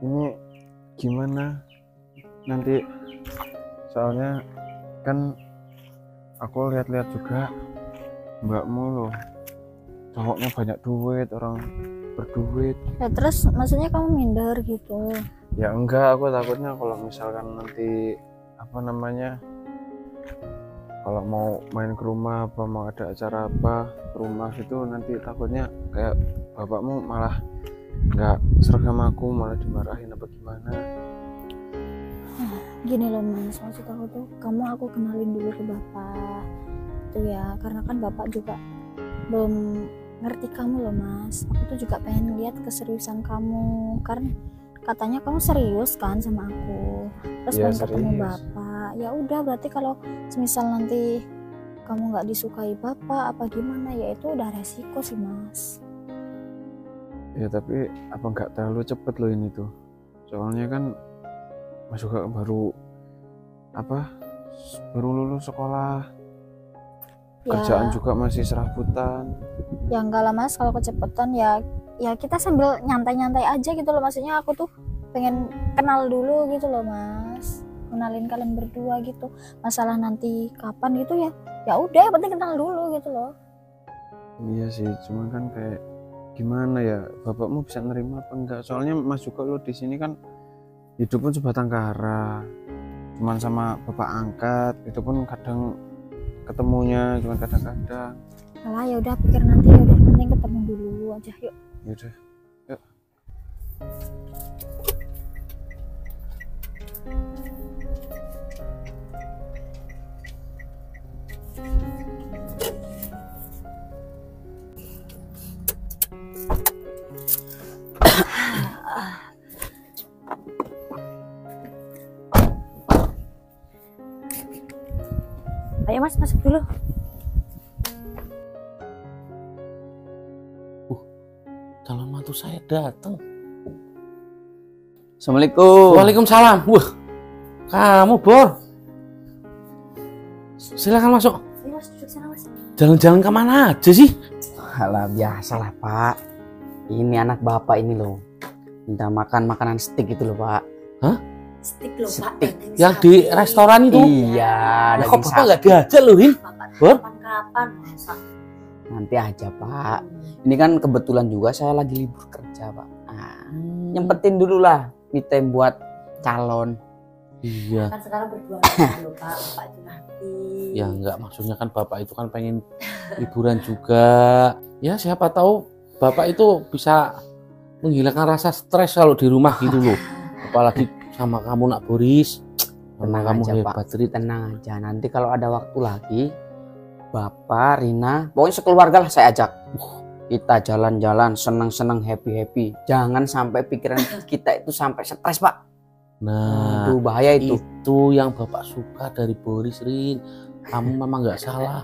ini gimana nanti, soalnya kan aku lihat-lihat juga mbakmu loh, cowoknya banyak duit, orang berduit. Ya terus maksudnya kamu minder gitu? Ya enggak, aku takutnya kalau misalkan nanti apa namanya, kalau mau main ke rumah apa mau ada acara apa ke rumah gitu, nanti takutnya kayak bapakmu malah nggak seragam aku, malah dimarahin apa gimana. Gini loh mas, maksud aku tuh aku kenalin dulu ke bapak tuh ya, karena kan bapak juga belum ngerti kamu loh mas. Aku tuh juga pengen lihat keseriusan kamu, karena katanya kamu serius kan sama aku, terus Ya, pengen ketemu serius. bapak. Ya udah, berarti kalau semisal nanti kamu nggak disukai bapak apa gimana, ya itu udah resiko sih mas. Ya tapi apa nggak terlalu cepet loh ini tuh, soalnya kan Mas juga baru lulus sekolah, kerjaan juga masih serabutan. Ya enggak lah mas, kalau kecepatan ya kita sambil nyantai-nyantai aja gitu loh. Maksudnya aku tuh pengen kenal dulu gitu loh mas, kenalin kalian berdua gitu. Masalah nanti kapan gitu ya udah, yang penting kenal dulu gitu loh. Iya sih, cuma kan kayak gimana ya, bapakmu bisa nerima apa enggak, soalnya Mas juga lo di sini kan hidup pun sebatang kara, cuman sama bapak angkat, itu pun kadang ketemunya cuma kadang-kadang. Alah ya udah, pikir nanti, ya udah penting ketemu dulu aja, yuk. Yaudah, yuk. Ayo mas, masuk dulu. Calon mantu saya datang. Assalamualaikum. Waalaikumsalam. Wah, kamu Bor. Silakan masuk. Ayo mas, duduk sana mas. Jalan-jalan kemana aja sih? Alah, biasalah Pak. Ini anak bapak ini loh, minta makan makanan steak itu loh Pak. Hah? Stik loh pak, Stik. Yang di restoran itu? Iya, Nah, daging kok bapak sapi. nggak diajak loh, Rin? Bor? Kapan-kapan masa? Nanti aja Pak. Ini kan kebetulan juga saya lagi libur kerja Pak. Nah, nyempetin dulu lah me time buat calon. Iya. Kan sekarang berdua dulu pak, bapak itu nanti. Ya enggak, maksudnya kan bapak itu kan pengen liburan juga. Ya siapa tahu bapak itu bisa menghilangkan rasa stres kalau di rumah gitu loh. Apalagi sama kamu nak Boris. Karena Tenang kamu aja hebat, Pak. Rit. Tenang aja. Nanti kalau ada waktu lagi, Bapak, Rina, pokoknya sekeluarga lah saya ajak. Kita jalan-jalan, seneng-seneng, happy-happy. Jangan sampai pikiran kita itu sampai stres Pak. Nah, Aduh, bahaya itu. itu yang bapak suka dari Boris, Rin. Kamu memang nggak salah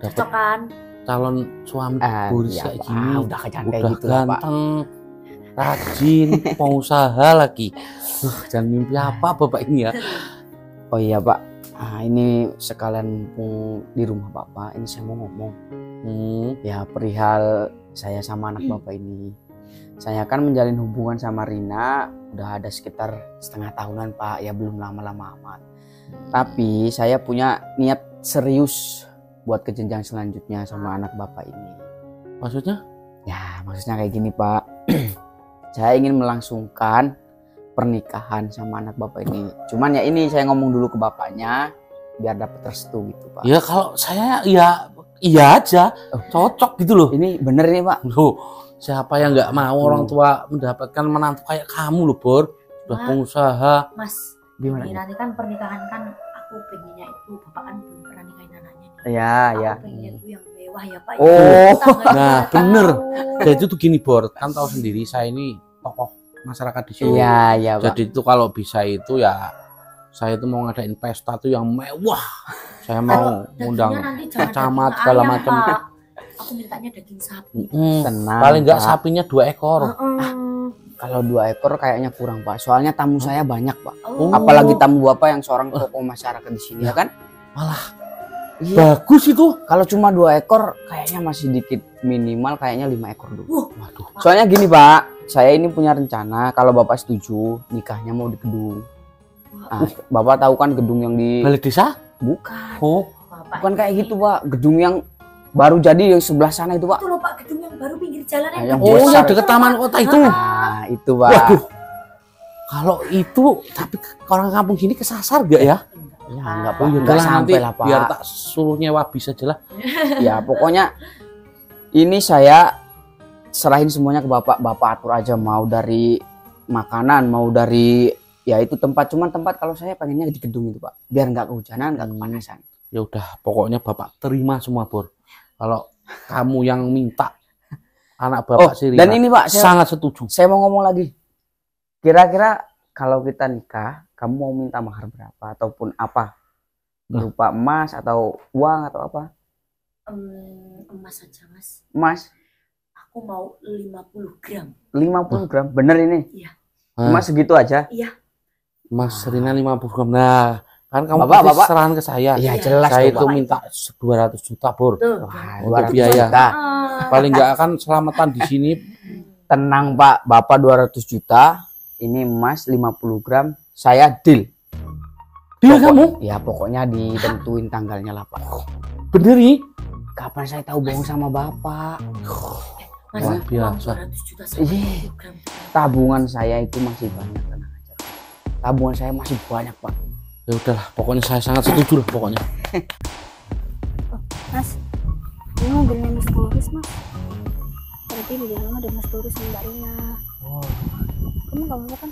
dapat Cokan. calon suami Boris Iya, kayak Pak. gini. Udah kayak Udah gitu lah, Pak. ganteng, rajin, pengusaha lagi. Jangan mimpi apa bapak ini ya. Oh iya Pak, ini sekalian mumpung di rumah Bapak, ini saya mau ngomong. Ya perihal saya sama anak Bapak ini. Saya kan menjalin hubungan sama Rina udah ada sekitar setengah tahunan Pak, ya belum lama-lama amat. Tapi saya punya niat serius buat ke jenjang selanjutnya sama anak Bapak ini. Maksudnya? Ya maksudnya kayak gini Pak. Saya ingin melangsungkan pernikahan sama anak Bapak ini. Cuman ya ini saya ngomong dulu ke bapaknya biar dapat restu gitu Pak. Ya kalau saya ya iya aja, cocok gitu loh. Ini bener nih Pak. Loh, siapa yang nggak mau orang tua mendapatkan menantu kayak kamu loh, Bor? Sudah pengusaha. Mas, Gimana? ini nanti kan pernikahan kan aku pengennya itu, bapak kan belum pernah nikahin anaknya nih. Ya, ya. Aku pengennya itu yang mewah ya pak. Oh. Ya. Nah, bener. Tahu. Jadi itu gini, Bor, kan tahu sendiri saya ini tokoh masyarakat di sini. Iya, iya Pak. Jadi itu kalau bisa itu ya saya itu mau ngadain pesta tuh yang mewah. Saya mau ngundang Dagingnya nanti jangan camat daging segala ayam, macam. Pak. Aku mintanya daging sapi. Tenang, Paling nggak Pak. sapinya 2 ekor. Kalau 2 ekor kayaknya kurang Pak. Soalnya tamu saya banyak Pak. Oh. Apalagi tamu Bapak yang seorang tokoh masyarakat di sini ya kan? Malah Iya. bagus itu. Kalau cuma 2 ekor kayaknya masih dikit, minimal kayaknya 5 ekor dulu. Waduh. Soalnya gini Pak, saya ini punya rencana kalau Bapak setuju nikahnya mau di gedung. Nah, Bapak tahu kan gedung yang di Balai desa? bukan. Oh, Bukan kayak gitu, Pak. Gedung yang baru jadi yang sebelah sana itu, Pak. Itu loh Pak, gedung yang baru pinggir jalan Nah, yang oh besar. yang deket taman kota itu. Nah, itu, Pak. Waduh. Kalau itu tapi orang kampung sini kesasar gak ya? Ya, enggak, Pak. Oh, ya Enggak udahlah, nanti sampai lah, Pak. biar tak suruh nyewa bis aja lah. Ya, pokoknya ini saya serahin semuanya ke Bapak. Bapak atur aja mau dari makanan, mau dari ya itu tempat. Cuman tempat kalau saya pengennya di gedung itu, Pak. Biar nggak kehujanan, nggak kepanasan. Ya udah, pokoknya Bapak terima semua, Bor. Kalau kamu yang minta anak Oh, Bapak si Rina, dan ini, Pak, sangat setuju. saya mau ngomong lagi. Kira-kira kalau kita nikah, kamu mau minta mahar berapa ataupun apa? Berupa emas atau uang atau apa? Emas aja Mas. Emas Aku mau 50 gram. 50 gram. Bener ini? Iya. Emas segitu aja? Iya. Mas Rina 50 gram. Nah, kan kamu Bapak, pasti Bapak. serahan ke saya. Iya, jelas Saya tuh, itu Pak. minta 200 juta, Bor. Tuh. Wah, Untuk 200 biaya. juta. Paling nggak akan selamatan di sini. Tenang, Pak. Bapak 200 juta. Ini emas 50 gram. Saya deal. Dia Pokok- kamu? Ya, pokoknya ditentuin tanggalnya lah, Pak. Bener nih? Kapan saya tahu bohong sama Bapak? Mas, Wah, uang biasa. 200 juta sama Ih. 50 gram. Tabungan saya itu masih banyak, tenang aja. Tabungan saya masih banyak, Pak. Ya udahlah, pokoknya saya sangat setuju lah pokoknya. Mas, ini mobilnya Mas Boris, Mas. Berarti di dalam ada Mas Boris sama Mbak Rina. Kamu gak apa-apa kan?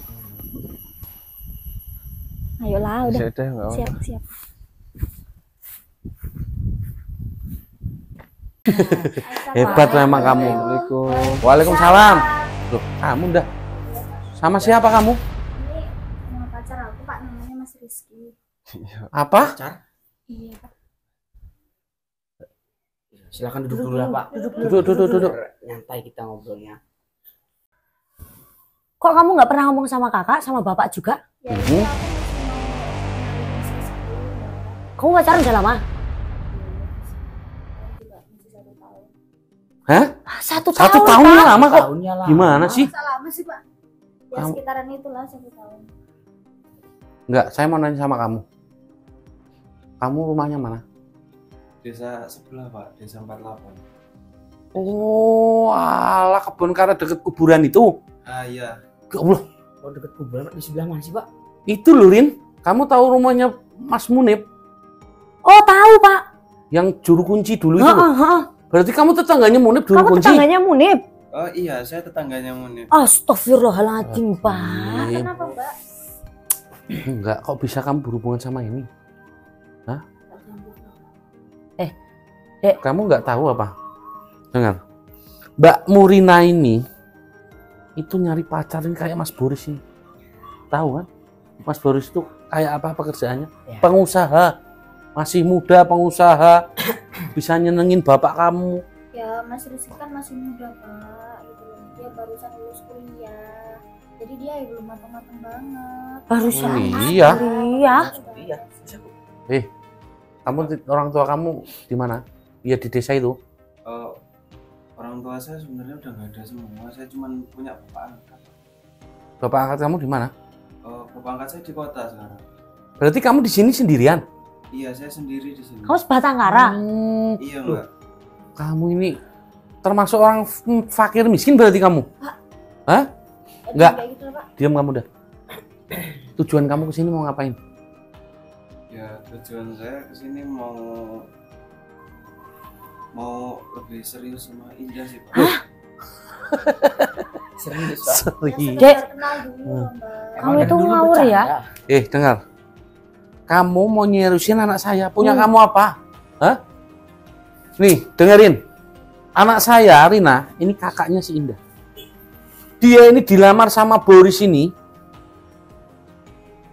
Ayolah, udah. Ya udah, nggak Siap, apa-apa. siap. Hebat memang kamu. Assalamualaikum. Waalaikumsalam. Loh, kamu dah. Sama siapa kamu? Ini sama pacar aku, Pak, namanya Mas Rizky. Apa? Iya, Pak. Silakan duduk dulu lah, Pak. Duduk. Nyantai kita ngobrolnya. Kok kamu nggak pernah ngomong sama kakak, sama bapak juga? Ya, Mhm. ini aku cuma mau kenalin Mas Rizky, ya. Kamu pacaran udah lama? Juga masih 1 tahun. Hah? 1 tahun. 1 tahun Pak. lama kok. Tahunnya lah. Gimana sih? Masa lama sih, Pak? Ya Kamu- sekitaran itulah 1 tahun. Enggak, saya mau nanya sama kamu. Kamu rumahnya mana? Desa sebelah, Pak. Desa 48. Oh, alah kebun karet deket kuburan itu. Ah, iya. Allah, Oh, deket kuburan di sebelah mana sih, Pak? itu loh, Rin. Kamu tahu rumahnya Mas Munib Oh tahu Pak. yang juru kunci dulu itu? Heeh, loh? heeh. Berarti kamu tetangganya Munib juru Kamu kunci? tetangganya Munib. Oh iya, saya tetangganya Munir. Astagfirullahaladzim Pak. Rin. Kenapa, Mbak? Enggak, kok bisa kamu berhubungan sama ini? Dek. Kamu nggak tahu apa? Dengar, Mbak Murina ini itu nyari pacarin kayak Mas Boris ini. Tahu kan? Mas Boris itu kayak apa pekerjaannya? Ya. Pengusaha. Masih muda, pengusaha. Bisa nyenengin bapak kamu. Ya, Mas Rizky kan masih muda, Pak. Gitu loh. Dia barusan lulus kuliah. Jadi dia ya belum matang-matang banget. Barusan. Oh, iya. Iya. Iya. Kamu orang tua kamu di mana? Iya di desa itu. Orang tua saya sebenarnya udah nggak ada semua. Saya cuma punya bapak angkat. Bapak angkat kamu di mana? Bapak angkat saya di kota sekarang. Berarti kamu di sini sendirian? Iya, saya sendiri di sini. Kamu sebatangkara. Iya, Loh, Mbak. kamu ini termasuk orang fakir miskin berarti kamu? Hah? Ya, Enggak. kayak gitu loh, Pak. Diam kamu dah. Tujuan kamu ke sini mau ngapain? Ya, tujuan saya ke sini mau lebih serius sama Indah sih, Pak. Serius, Pak. Ya, Serius. Dek. sekedar kenal dulu loh, Mbak. Kamu itu ngawur ya? Dengar. Kamu mau nyerusin anak saya, punya kamu apa? Hah? Nih, dengerin. Anak saya, Rina, ini kakaknya si Indah. Dia ini dilamar sama Boris ini.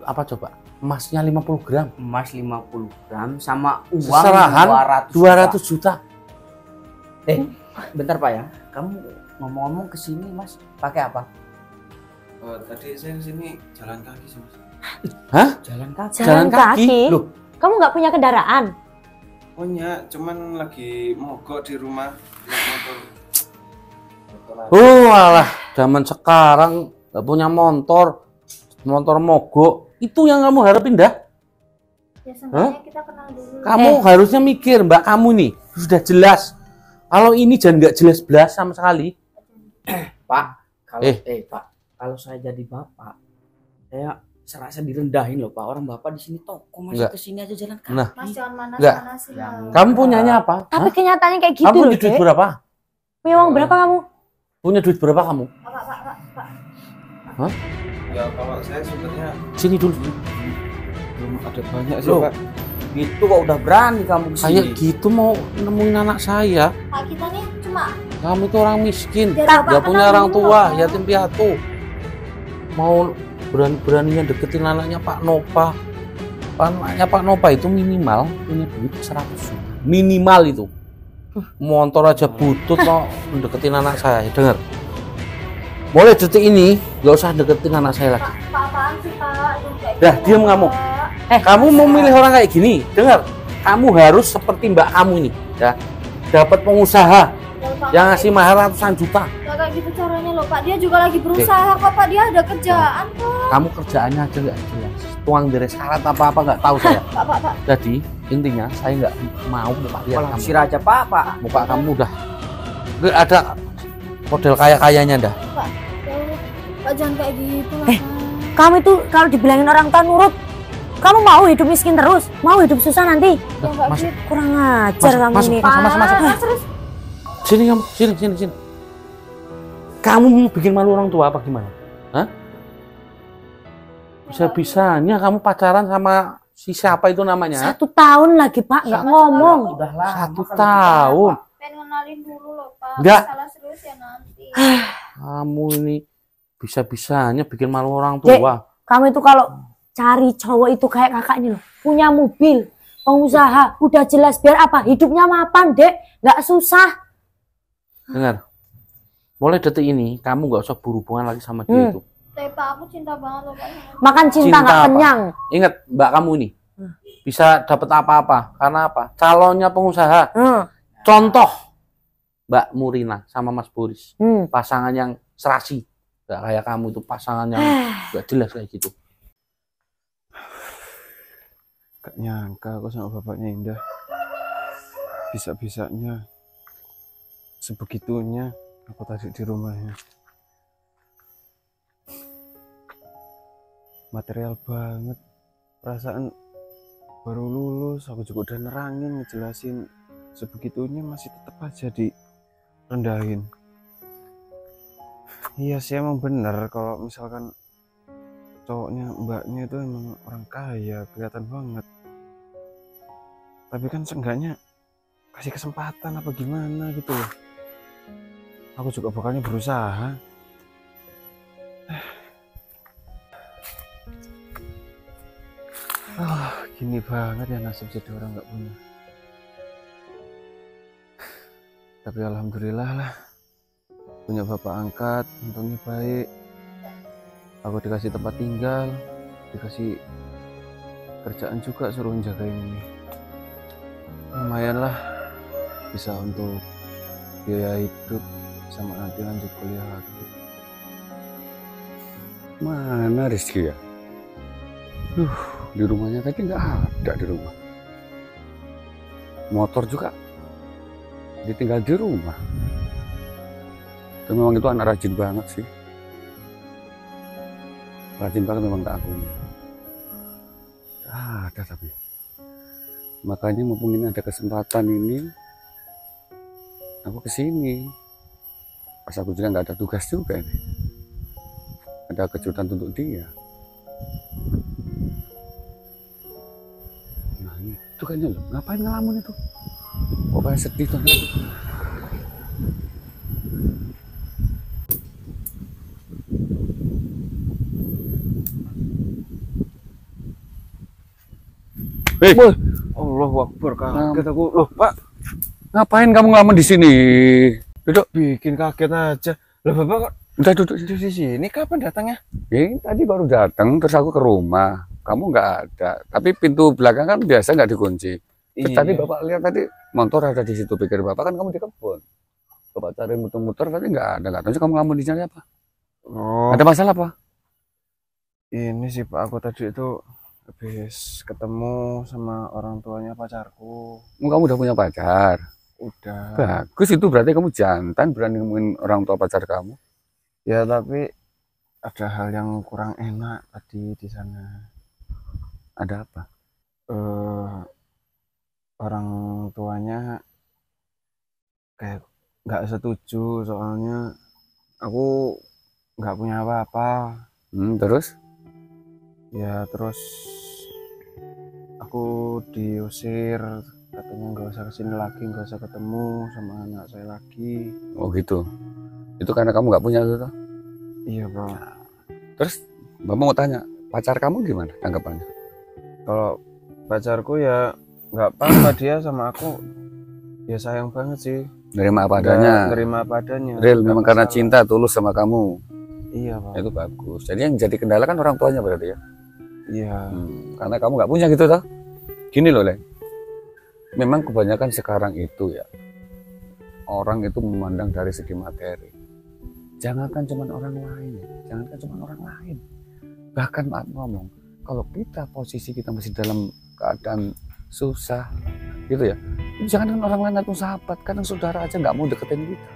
Apa coba? Emasnya 50 gram. Emas 50 gram sama uang Seserahan 200 juta. Bentar, Pak ya. Kamu ngomong-ngomong ke sini, Mas, pakai apa? Tadi saya ke sini jalan kaki sih, Mas. Jalan kaki. Jalan kaki? Loh. Kamu nggak punya kendaraan? Punya, cuman lagi mogok di rumah naik motor. Alah, zaman sekarang nggak punya motor mogok. Itu yang kamu harapin dah? Ya seenggaknya kita kenal dulu. Kamu harusnya mikir, Mbak, kamu nih sudah jelas. Kalau ini jangan nggak jelas belas sama sekali. Pak, kalau Pak, kalau saya jadi bapak, saya serasa direndahin loh Pak. Orang bapak di sini toko masih Enggak. kesini aja jalan kaki. Nah. Mas jangan Enggak. manas sih. Yang- Mas. kamu punyanya apa? Tapi Hah? kenyataannya kayak gitu Kamu loh, punya duit Dek. berapa? Punya uang berapa kamu? Punya duit berapa kamu? Pak. Ya kalau saya sebenarnya Sini dulu. belum ada banyak sih Loh. Pak. Itu kok udah berani kamu kesini. Kayak gitu mau nemuin anak saya. Pak kita nih cuma Kamu itu orang miskin, biar nggak Bapak punya kenal orang dulu tua, loh, Pak. yatim piatu. Mau berani-beraninya deketin anaknya Pak Nopa. Anaknya Pak Nopa itu minimal punya duit 100 juta. Minimal itu. Motor aja butut mau deketin anak saya. Dengar. Mulai detik ini nggak usah deketin anak saya lagi. Pak apaan sih Pak? Jangan kayak Dah, gitu, diam kamu. Pak. Kamu mau milih orang kayak gini, dengar. Kamu harus seperti mbak kamu ini, ya. Dapat pengusaha Ya, Pak, yang ngasih mahar ratusan juta. nggak kayak gitu caranya loh Pak. Dia juga lagi berusaha kok Pak. Dia ada kerjaan kok. Kamu kerjaannya aja nggak jelas. Tuang dari syarat apa nggak tahu saya. Pak. Jadi intinya saya nggak mau muka lihat kamu. Sir aja Pak. Muka kamu udah nggak ada model kayanya dah. Ya Allah, Pak jangan kayak gitu lah. Pak. Kamu itu kalau dibilangin orang tua nurut, kamu mau hidup miskin terus? Mau hidup susah nanti? Ya nggak Mas- gitu. Kurang ajar kamu masuk, ini. masuk. Mas, terus Sini kamu, sini. Kamu mau bikin malu orang tua apa gimana? Hah? Bisa-bisanya kamu pacaran sama si siapa itu namanya? 1 tahun lagi Pak, nggak ngomong. Udahlah. 1 tahun. pengen kenalin dulu loh Pak. Nggak. Salah serius ya nanti. Kamu ini bisa-bisanya bikin malu orang Dek. tua. Kamu itu kalau cari cowok itu kayak kakaknya loh, punya mobil, pengusaha, udah jelas biar apa? Hidupnya mapan, Dek, nggak susah. Dengar. Mulai detik ini kamu nggak usah berhubungan lagi sama dia itu. Tapi Pak aku cinta banget loh Pak. Makan cinta Cinta nggak apa? kenyang. Ingat mbak kamu ini bisa dapat apa-apa karena apa? Calonnya pengusaha. Contoh Mbak Murina sama Mas Boris, pasangan yang serasi. Nggak kayak kamu itu pasangan yang nggak jelas kayak gitu. Gak nyangka aku sama bapaknya Indah. Bisa-bisanya sebegitunya aku tadi di rumahnya. Material banget. Perasaan baru lulus, aku juga udah nerangin, ngejelasin sebegitunya masih tetap aja direndahin. Iya sih emang bener kalau misalkan cowoknya mbaknya itu emang orang kaya, kelihatan banget. Tapi kan seenggaknya kasih kesempatan apa gimana gitu loh. Aku juga bakalnya berusaha. Gini banget ya nasib jadi orang nggak punya. Tapi alhamdulillah lah, punya bapak angkat, untungnya baik. Aku dikasih tempat tinggal, dikasih kerjaan juga, suruh jagain ini. Lumayan lah, bisa untuk biaya hidup sama nanti lanjut kuliah lagi. Mana Rizky ya? Di rumahnya tadi nggak ada di rumah. Motor juga ditinggal di rumah. Tapi memang itu anak rajin banget sih. Rajin banget memang tak akunya. Ada tapi. Makanya mumpung ini ada kesempatan ini, aku kesini. Pas aku juga nggak ada tugas juga ini. Ada kejutan untuk dia. Nah itu kayaknya loh, ngapain ngelamun itu? Kok kayak sedih tuh? Wah, Allahu Akbar, kaget aku. Loh, Pak, Ngapain kamu ngelamun di sini? Duduk. bikin kaget aja. Loh, Bapak kok Udah duduk. di sini? Kapan datangnya? Tadi baru datang, terus aku ke rumah. Kamu nggak ada. Tapi pintu belakang kan biasa nggak dikunci. Terus tadi bapak lihat tadi motor ada di situ. Pikir bapak kan kamu di kebun. Bapak cari muter-muter tapi nggak tahu kamu ngelamun di sana apa? Oh, Ada masalah apa? ini sih Pak, aku tadi itu habis ketemu sama orang tuanya pacarku. Kamu udah punya pacar? Udah. Bagus, itu berarti kamu jantan berani ngomongin orang tua pacar kamu. Ya tapi ada hal yang kurang enak tadi di sana. Ada apa? Orang tuanya kayak nggak setuju soalnya aku nggak punya apa-apa. Terus? Ya terus aku diusir, katanya nggak usah kesini lagi, nggak usah ketemu sama anak saya lagi. Oh gitu. Itu karena kamu nggak punya gitu? Iya Pak. Terus Bapak mau tanya, pacar kamu gimana tanggapannya? Kalau pacarku ya nggak apa-apa, dia sama aku ya sayang banget sih. Nerima apa adanya? Nerima apa adanya. Real, Nggak memang karena masalah. cinta tulus sama kamu. Iya Pak. Itu bagus. Jadi yang jadi kendala kan orang tuanya berarti ya? Iya. Karena kamu nggak punya gitu toh? Gini loh, Leng. Memang kebanyakan sekarang itu ya, orang itu memandang dari segi materi. Jangankan cuma orang lain, jangankan cuma orang lain. Bahkan maaf ngomong, kalau kita posisi kita masih dalam keadaan susah, gitu ya, jangan orang lain atau sahabat, kadang saudara aja nggak mau deketin kita.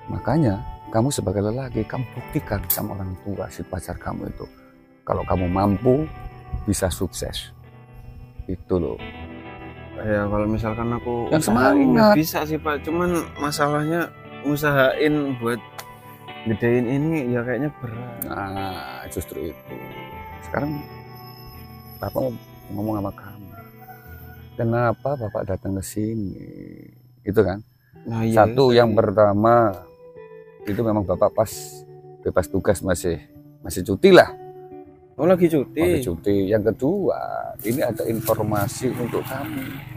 Makanya kamu sebagai lelaki, kamu buktikan sama orang tua si pacar kamu itu, kalau kamu mampu bisa sukses. Itu loh. Ya kalau misalkan aku Yang usahain semangat. bisa sih Pak, cuman masalahnya usahain buat gedein ini ya kayaknya berat. Nah, justru itu. Sekarang Bapak mau ngomong sama kamu. Kenapa Bapak datang ke sini? Itu kan. Nah, iya, Satu iya. yang pertama itu memang Bapak pas bebas tugas masih cuti lah. Oh lagi cuti. Masih cuti. Yang kedua, ini ada informasi untuk kamu.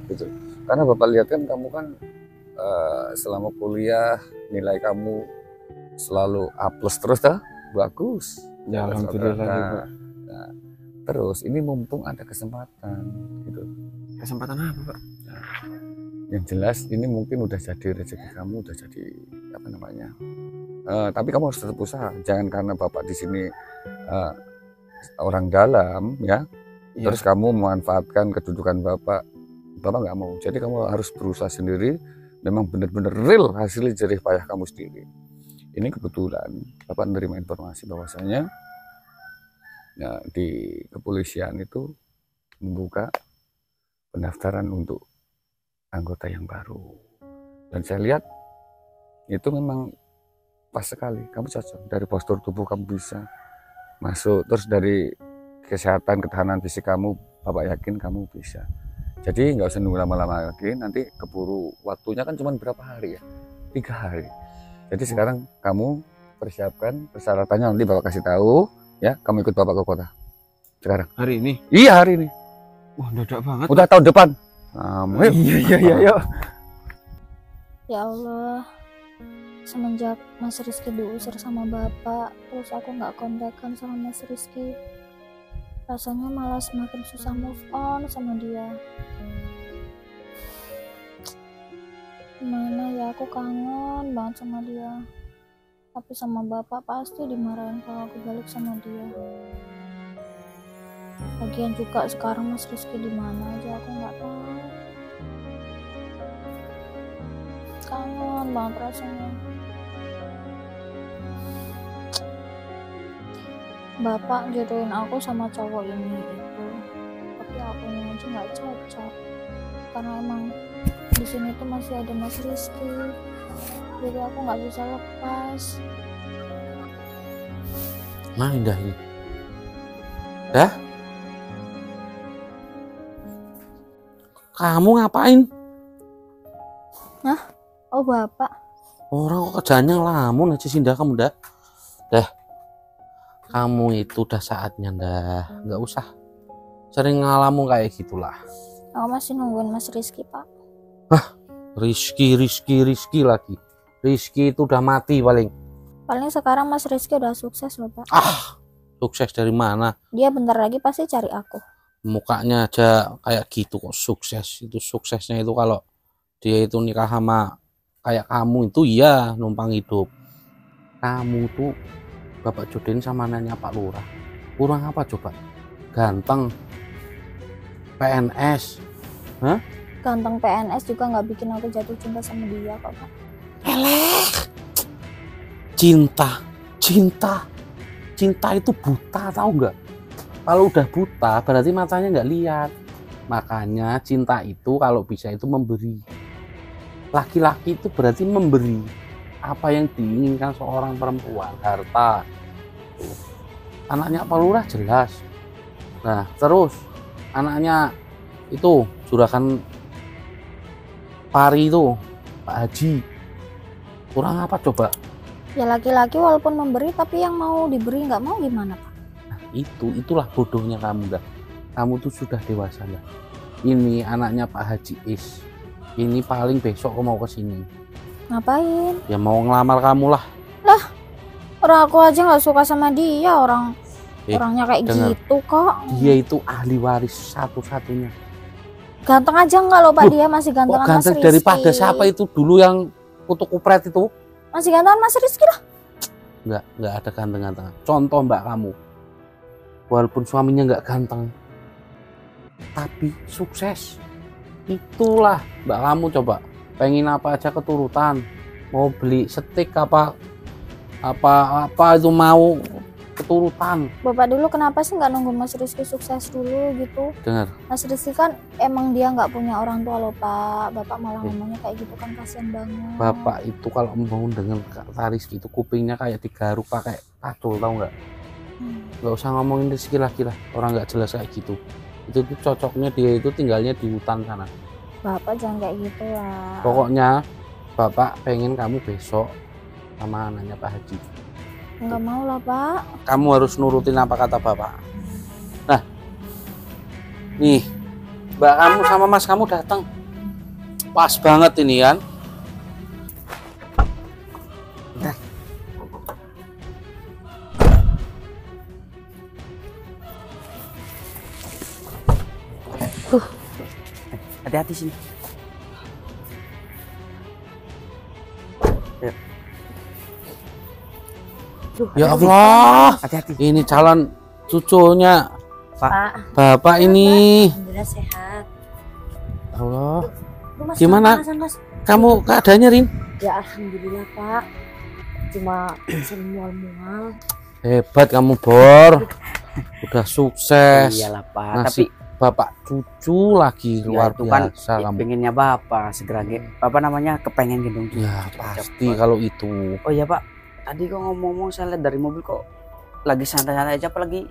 Gitu. Karena Bapak lihat kan kamu kan selama kuliah nilai kamu selalu A+ terus dah. Bagus. Ya alhamdulillah Nah, Pak. nah, terus ini mumpung ada kesempatan gitu. Kesempatan apa Pak? Yang jelas ini mungkin udah jadi rezeki kamu, udah jadi apa namanya. Tapi kamu harus tetap usaha. Jangan karena Bapak di sini orang dalam ya, Iya. terus kamu memanfaatkan kedudukan Bapak nggak mau. Jadi kamu harus berusaha sendiri. Memang benar-benar real hasilnya jerih payah kamu sendiri. Ini kebetulan Bapak menerima informasi bahwasanya ya, di kepolisian itu membuka pendaftaran untuk anggota yang baru. Dan saya lihat itu memang pas sekali. Kamu cocok. Dari postur tubuh kamu bisa masuk. Terus dari kesehatan, ketahanan fisik kamu, Bapak yakin kamu bisa. Jadi nggak usah nunggu lama-lama lagi. Nanti keburu waktunya kan cuma berapa hari ya? 3 hari. Jadi sekarang kamu persiapkan persyaratannya, nanti Bapak kasih tahu ya. Kamu ikut Bapak ke kota sekarang. Hari ini? Iya, hari ini. Wah mendadak banget. Udah tahun depan. Ayo. Iya. Yuk. Ya Allah, semenjak Mas Rizky diusir sama bapak, terus aku nggak kontekan sama Mas Rizky, rasanya malah semakin susah move on sama dia. Gimana ya, aku kangen banget sama dia, tapi sama bapak pasti dimarahin kalau aku balik sama dia. Lagian juga sekarang Mas Rizky di mana aja aku nggak tahu. Kangen banget rasanya. Bapak jodohin aku sama cowok ini itu, tapi akunya aja nggak cocok karena emang di sini tuh masih ada Mas Rizky, jadi aku nggak bisa lepas. Nah, indah ini. Dah? Kamu ngapain? Oh bapak, Orang kok kerjanya ngelamun aja sih, Dah, kamu dah. Dah. Kamu itu udah saatnya, dah. Nggak usah sering ngalamun kayak gitulah. aku masih nungguin Mas Rizky pak. Rizky lagi. Rizky itu udah mati paling. Paling sekarang Mas Rizky udah sukses loh pak. Sukses dari mana? Dia bentar lagi pasti cari aku. Mukanya aja kayak gitu kok sukses. Itu suksesnya itu kalau dia itu nikah sama kayak kamu itu ya numpang hidup. Kamu tuh Bapak jodohin sama anaknya Pak Lurah. Kurang apa coba? Ganteng, PNS. Ganteng PNS juga nggak bikin aku jatuh cinta sama dia kok, Pak. Cinta itu buta, tahu nggak? Kalau udah buta berarti matanya nggak lihat. Makanya cinta itu kalau bisa itu memberi. Laki-laki itu berarti memberi apa yang diinginkan seorang perempuan, harta. Anaknya Pak Lurah jelas. Nah terus anaknya itu juragan Pari itu, Pak Haji, kurang apa coba? Ya laki-laki walaupun memberi tapi yang mau diberi nggak mau gimana, Pak? Nah, itulah bodohnya kamu dah. Kamu tuh sudah dewasa dah. Ini anaknya Pak Haji Is. Ini paling besok mau ke sini. Ngapain? Ya mau ngelamar kamu lah. Orang aku aja nggak suka sama dia, orangnya kayak dengar. gitu kok. Dia itu ahli waris satu-satunya. Ganteng aja nggak loh Pak, Loh, dia masih Kok gantengan Mas ganteng Rizky. daripada siapa itu dulu yang kutu kupret itu? Masih gantengan Mas Rizky lah. Nggak ada ganteng-ganteng. Contoh mbak kamu, walaupun suaminya nggak ganteng, tapi sukses. Itulah mbak kamu coba. Pengen apa aja keturutan. Mau beli steak apa itu mau keturutan. Bapak dulu kenapa sih nggak nunggu Mas Rizky sukses dulu gitu? Dengar, Mas Rizky kan emang dia nggak punya orang tua loh Pak. Bapak malah ngomongnya kayak gitu kan, kasihan banget. bapak itu kalau mau dengan Kak Rizky itu kupingnya kayak digaruk pakai pacul, tahu nggak? Nggak usah ngomongin Rizky lagi lah, orang nggak jelas kayak gitu. Itu tuh cocoknya dia itu tinggalnya di hutan sana. Bapak jangan kayak gitu lah. Pokoknya bapak pengen kamu besok sama anaknya Pak Haji. Nggak mau lah Pak. Kamu harus nurutin apa kata bapak. Nah, nih mbak kamu sama mas kamu datang, pas banget ini kan. Hati-hati sini. Ya Allah, Hati-hati. ini calon cucunya Pak, bapak ini. alhamdulillah sehat. Allah, Lu, Mas, Gimana? kepanasan, Mas? kamu keadaannya Rin? Ya alhamdulillah Pak. Cuma mual-mual. Hebat kamu Bor, udah sukses. Iyalah Pak, Ngasih tapi bapak cucu lagi luar itu kan biasa kamu. pengennya Bapak segera apa namanya kepengen gendong cucu. Ya Cepet-cepet. pasti kalau itu. Oh iya Pak, tadi kok ngomong-ngomong saya lihat dari mobil kok lagi santai-santai aja, apa lagi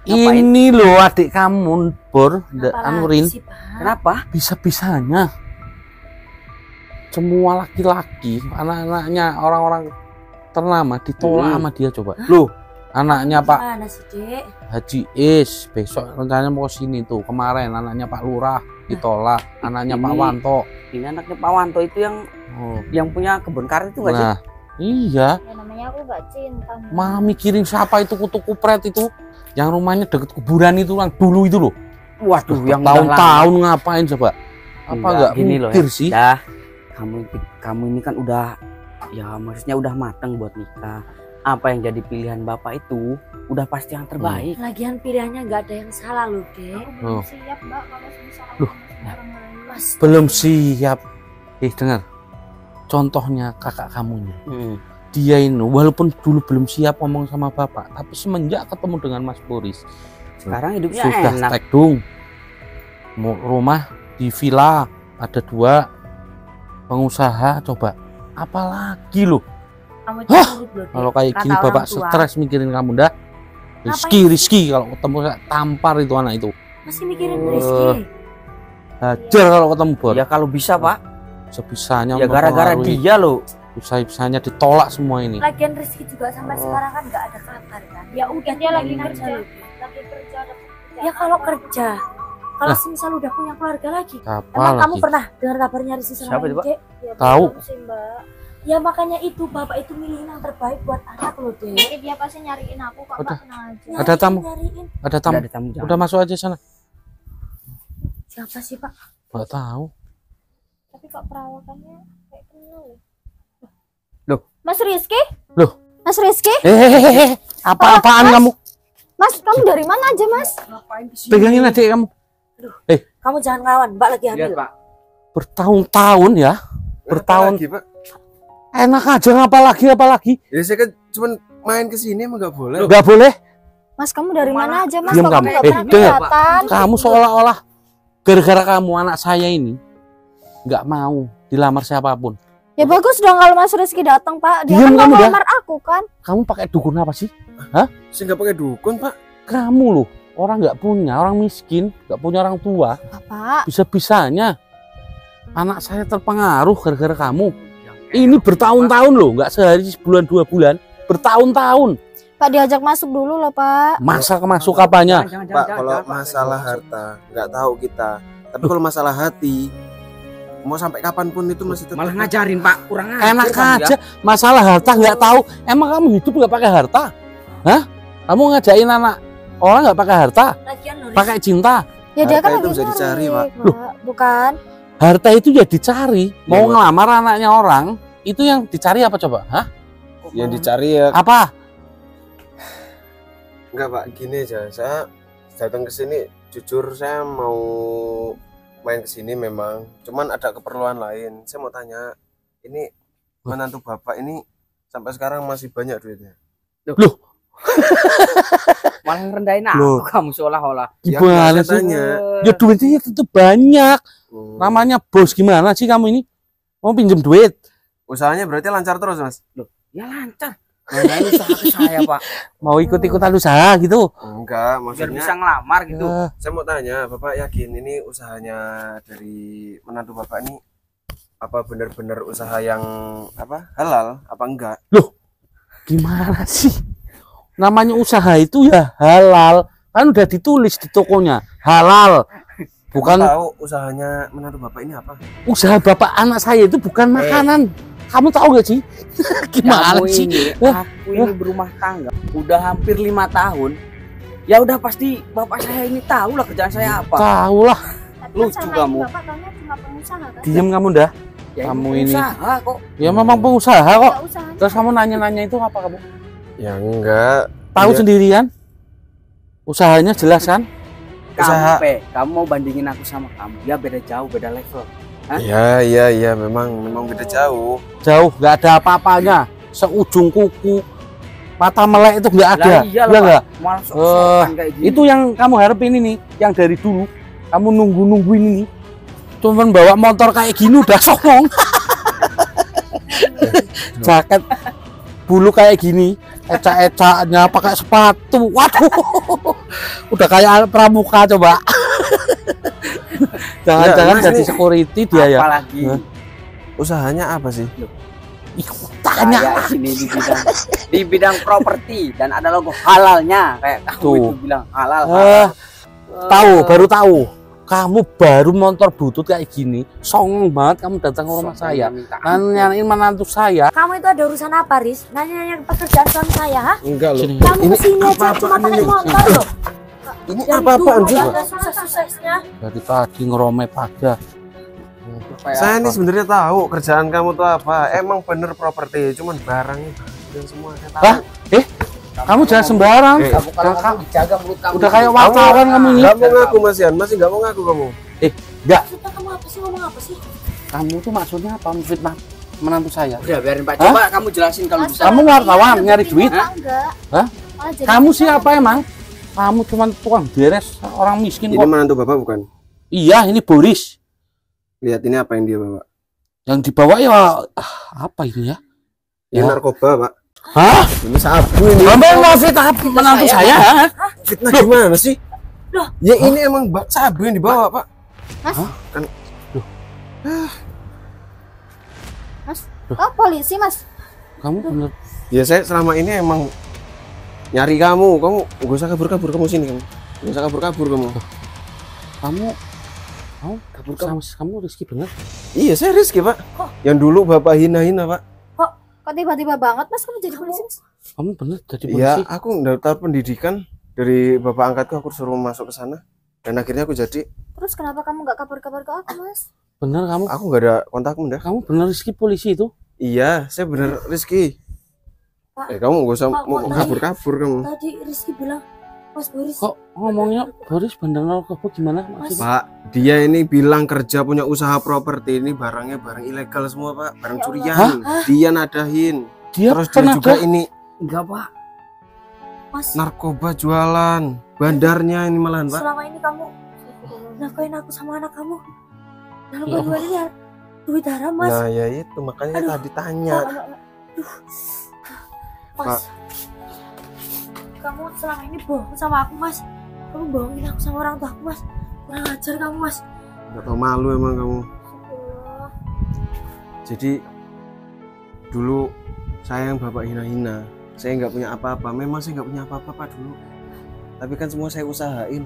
ngapain? Ini loh adik kamu Bor, anu Apalagi Rin, sih, Pak? Kenapa? bisa-bisanya semua laki-laki anak-anaknya orang-orang ternama ditolak sama dia coba. Loh, anaknya Pak Gimana sih, Dek? Haji Is besok rencananya mau sini tuh. Kemarin anaknya Pak Lurah ditolak, anaknya Pak Ini- Wanto. Ini anaknya Pak Wanto itu Oh, yang punya kebun karet itu nggak sih? nah, iya. Ya namanya aku nggak cinta. Mas. Mah mikirin siapa itu kutu kupret itu yang rumahnya deket kuburan itu yang dulu itu loh. Waduh, yang udah tahun-tahun ngapain coba? Apa Enggak, enggak gini loh mikir ya. sih? Dah, kamu ini kan udah, ya maksudnya udah matang buat nikah. Apa yang jadi pilihan Bapak itu udah pasti yang terbaik. Lagian pilihannya nggak ada yang salah loh, Dek. Aku Oh. belum siap Mbak kalau misalnya Loh. sama orang lain. Mas, Belum siap. Dengar. Contohnya kakak kamu nih. Dia ini walaupun dulu belum siap ngomong sama bapak, tapi semenjak ketemu dengan Mas Boris Sekarang hidupnya sudah enak. tekdung. Rumah di villa, ada 2 pengusaha, coba apalagi loh. kamu Hah? nurut loh, Dek. Kalau kayak Kata gini orang bapak tua. stres mikirin kamu dah. Rizky kalau ketemu saya tampar itu anak itu. Masih mikirin Rizky. Hajar kalau ketemu Bor. Ya kalau bisa Pak, Sebisanya ya gara-gara mempengaruhi. dia loh. Usai-usainya ditolak semua ini. Lagian Rizky juga sampai sekarang kan nggak ada kabar kan. Ya udah Dia lagi tinggalin kerja. aja loh. Lagi kerja ada pekerjaan. Ya kalau kerja, kalau Lah. semisal udah punya keluarga lagi. Apa Emang kamu lagi? pernah dengar kabarnya Rizky sama Siapa itu, Pak? Dek? Ya, Tahu. belum sih Mbak. Ya makanya itu bapak itu milihin yang terbaik buat anak loh, Dek. Jadi dia pasti nyariin aku kok Udah. Mbak, tenang aja. Ada tamu. Nyariin. Ada tamu. Ada tamu jangan. Udah masuk aja sana. Siapa sih Pak? Nggak tahu. Tapi kok perawakannya kayak kenal ya. Mas Rizky? Loh. Mas Rizky? Apa-apaan kamu? Mas, kamu dari mana aja, Mas? Pegangin adik kamu. Kamu jangan ngelawan, Mbak lagi hamil. Lihat, Pak. Bertahun-tahun ya. Bertahun. Lagi, Pak. Enak aja apalagi. Ya saya kan cuma main ke sini emang nggak boleh. Nggak boleh. Mas, kamu dari mana aja, Mas? Diam Kok kamu. nggak pernah Dengar. kelihatan? Kamu seolah-olah gara-gara kamu anak saya ini nggak mau dilamar siapapun. Ya bagus dong kalau Mas Rizky datang, Pak. Dia Diam kan kamu mau dah. lamar aku kan. Kamu pakai dukun apa sih? Saya nggak pakai dukun, Pak. Kamu loh orang nggak punya, orang miskin, nggak punya orang tua. Bapak, Bisa-bisanya anak saya terpengaruh gara-gara kamu. Ini bertahun-tahun loh, nggak sehari, sebulan, 2 bulan. Bertahun-tahun. Pak diajak masuk dulu loh, Pak. Masa masuk apanya? Pak, kalau masalah harta nggak tahu kita. Tapi kalau masalah hati, mau sampai kapanpun itu masih tetap. Malah ngajarin, Pak. Kurang ajar Enak kamu ya. aja. Masalah harta nggak tahu. Emang kamu hidup nggak pakai harta? Hah? Kamu ngajain anak orang nggak pakai harta? Lagian Loris, Pakai cinta? Ya dia Harta kan itu lagi bisa dicari, nyari, Pak. Bukan? Harta itu ya dicari. Mau Iya, Pak. ngelamar anaknya orang, itu yang dicari apa coba? Hah? Yang dicari ya. Apa? Enggak, Pak. Gini aja. Saya datang ke sini jujur saya mau main ke sini memang. Cuman ada keperluan lain. Saya mau tanya, ini menantu Bapak ini sampai sekarang masih banyak duitnya? Loh, Malah ngerendahin Loh. aku kamu seolah-olah. Ya, gimana saya sih? tanya. Ya duitnya itu banyak. Hmm. Namanya bos, gimana sih kamu ini? Mau pinjem duit? Usahanya berarti lancar terus, Mas? Ya lancar. Nah, ini usaha ke saya, Pak. Mau ikut-ikutan usaha gitu? Enggak, Biar maksudnya bisa ngelamar gitu. Ya, saya mau tanya, Bapak yakin ini usahanya dari menantu Bapak ini apa benar-benar usaha yang apa halal apa enggak? gimana sih? Namanya usaha itu ya halal. Kan udah ditulis di tokonya. Halal. Bukan Kamu tahu usahanya menantu Bapak ini apa? usaha bapak anak saya itu bukan makanan. Kamu tahu gak sih? Gimana Kamu sih? ini, aku ini berumah tangga udah hampir 5 tahun. Ya udah pasti bapak saya ini tahu lah kerjaan saya apa. Tahu lah. Tapi Lucu kan selama ini kamu. Bapak taunya cuma pengusaha kan? Diam kamu dah. Ya, Kamu ini. usaha kok. Ya memang pengusaha kok. Nggak usah. Terus kamu nanya-nanya itu apa kamu? Ya enggak. Tahu Iya. sendirian? Usahanya jelas kan? Usaha. Kamu, Pe, kamu mau bandingin aku sama kamu. Ya beda jauh, beda level. Hah? Iya, memang beda jauh. Jauh, nggak ada apa-apanya. Seujung kuku, mata melek itu nggak ada. Lah iya Iya lah, nggak? Pak. Malah sok-sokan kayak gini. Itu yang kamu harapin ini, yang dari dulu kamu nungguin ini. Cuman bawa motor kayak gini udah songong. Jaket bulu kayak gini, ecak-ecaknya pakai sepatu. Waduh. Udah kayak pramuka coba. Jangan-jangan Mas, jadi ini security dia ya. apalagi Hah? Usahanya apa sih? Tanya. saya ini di bidang properti dan ada logo halalnya kayak kamu Tuh. itu bilang halal. Eh, baru tahu. Kamu baru motor butut kayak gini, songong banget kamu datang ke rumah saya. Nanyain menantu saya. kamu itu ada urusan apa, Riz? Nanya-nanya pekerjaan suami saya, ha? Enggak loh. Sini. Kamu kesini aja cuma pakai motor loh. Ini Dari apa-apaan dulu juga? nggak ada sukses-suksesnya. Dari tadi ngerome pada. Saya ini sebenarnya tahu kerjaan kamu tuh apa. Emang bener properti, cuman barangnya dan semua saya tahu. Hah? Kamu jangan sembarang. Kamu kalau ngomong dijaga mulut kamu. Udah kayak wartawan kamu ini. Enggak mau ngaku Mas Yan, masih enggak mau ngaku kamu. Enggak. Maksudnya kamu apa sih, ngomong apa sih? Kamu tuh maksudnya apa? Fitnah menantu saya. Udah biarin Pak. Hah? Coba kamu jelasin kalau Mas, bisa. Kamu wartawan nyari duit? Enggak, enggak. Hah? Malah jadi Kamu pengusaha. siapa emang? Kamu cuma tukang beres, orang miskin Ini kok. menantu Bapak bukan? Iya, ini Boris. Lihat ini apa yang dia bawa? Yang dibawa ya apa ini ya? Ini Ya. narkoba, Pak. Hah? Ini sabu ini. Kamu mau fitnah menantu saya? Hah? Fitnah gimana sih? Loh. Ya ini emang sabu yang dibawa, Pak. Mas, Kan oh polisi, Mas. Kamu bener. ya saya selama ini emang nyari kamu. Kamu gak usah kabur-kabur kamu sini kamu. Gak usah kabur-kabur kamu. Kamu kamu Rizky bener? Iya, saya Rizky, Pak. Yang dulu Bapak hina-hina, Pak. Kok tiba-tiba banget, Mas, kamu jadi polisi, Mas? Kamu bener jadi Iya, polisi? aku daftar pendidikan dari bapak angkatku, aku suruh masuk ke sana. Dan akhirnya aku jadi. Terus kenapa kamu nggak kabar-kabar ke aku, Mas? Bener kamu? Aku nggak ada kontakmu dah. Kamu bener Rizky polisi itu? Iya, saya bener Rizky. Pak, Kamu gak usah Pak, mau Pak, kabur-kabur kamu. tadi Rizky bilang Mas Boris. Kok ngomongnya Boris bandar narkoba gimana maksudnya? Pak, dia ini bilang kerja punya usaha properti, ini barangnya barang ilegal semua Pak, barang Ya curian. Allah. Dia nadahin. Dia Terus dia juga ini Enggak pak. Mas, narkoba jualan. Bandarnya ini malahan Pak. selama ini kamu nafkahin aku sama anak kamu. Dalam Ya kandungan ini duit haram Mas. Nah ya itu makanya Aduh. tadi tanya. Aduh. Mas, kamu selama ini bohong sama aku Mas. Kamu bohongin aku sama orang tua aku Mas. Kurang ajar kamu Mas. Gak tau malu emang kamu. Astagfirullah. Jadi dulu saya yang bapak hina-hina. Saya nggak punya apa-apa. Memang saya nggak punya apa-apa Pak dulu. Tapi kan semua saya usahain.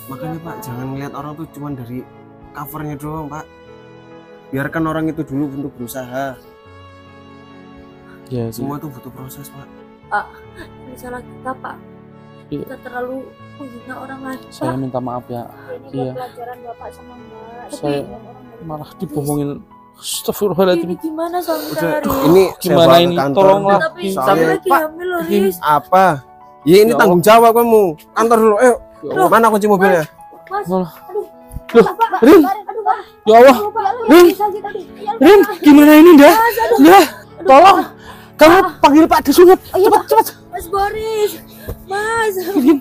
Makanya Iya, Pak Pak. jangan ngeliat orang tuh cuma dari covernya doang Pak. Biarkan orang itu dulu untuk berusaha. Ya, Semua tuh butuh proses Pak. Ini salah kita Pak. Iya. Kita terlalu menghina orang lain saya Pak. minta maaf ya. Ini Iya. buat pelajaran bapak sama mbak. Saya Tapi orang dari malah bapak. dibohongin. Ini Astagfirullahaladzim. gimana suami Udah, saya Riz? ini saya Gimana bawa ke ini? kantor. Tolonglah. Tapi Soalnya- saya lagi Pak, hamil loh ini- Riz. Apa? Ya ini Ya tanggung jawab kamu. Kantor dulu. Ayo. Ya Allah. Mana kunci mobilnya? Mas, Malah. aduh. Loh, Pak, Pak, Rin. aduh Pak. Ya Allah. Rin, Rin, gimana ini dah? Ya, tolong. Kamu panggil Pak Desunat. Cepat, cepat. Mas Boris. Mas. Rin,